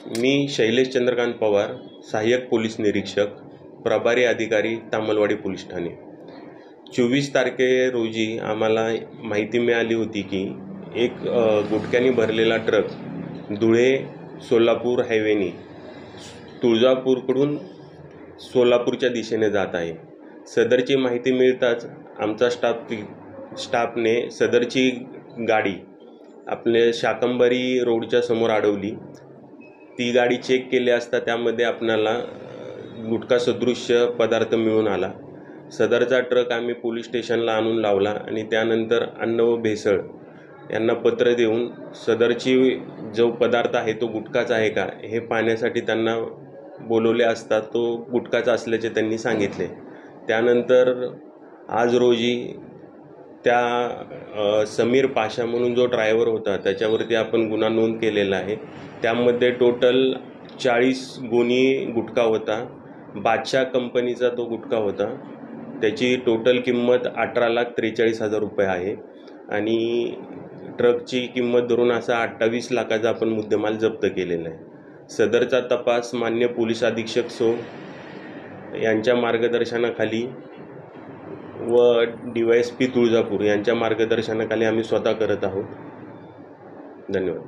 मी शैलेश चंद्रकांत पवार, सहाय्यक पोलीस निरीक्षक, प्रभारी अधिकारी, तामलवाडी पोलीस ठाणे। 24 तारखे रोजी आम्हाला माहिती मिळाली होती की एक गुटख्याने भरलेला ट्रक धुळे सोलापूर हायवेने तुळजापूरकडून सोलापूरच्या दिशेने जात आहे। सदरची माहिती मिळताच आमचा स्टाफने सदरची गाडी आपले शाकंभरी रोडच्या समोर अडवली। ती गाडी चेक केली असता त्यामध्ये आपल्याला गुटखा सदृश्य पदार्थ मिळून आला। सदरचा ट्रक आम्ही पोलीस स्टेशनला आणून लावला आणि त्यानंतर अन्न व भेसळ यांना पत्र देऊन सदरची जो पदार्थ आहे तो गुटखाच आहे का हे पाहण्यासाठी त्यांना बोलवले असता तो गुटखाचा असल्याचे त्यांनी सांगितले। त्यानंतर आज रोजी त्या समीर पाशा म्हणून जो ड्रायव्हर होता त्याच्यावरती आपण गुन्हा नोंद केलेला आहे। त्यामध्ये टोटल 40 गोणी गुटखा होता। बादशाह कंपनीचा तो गुटखा होता। त्याची टोटल किंमत 18,43,000 रुपये आहे आणि ट्रकची किंमत धरून असा 28 लाखाचा आपण मुद्देमाल जप्त केलेला आहे। सदरचा तपास मान्य पोलीस अधीक्षक सो यांच्या मार्गदर्शनाखाली व DYSP तुळजापूर यांच्या मार्गदर्शनाखाली आम्ही स्वतः करत आहोत। धन्यवाद।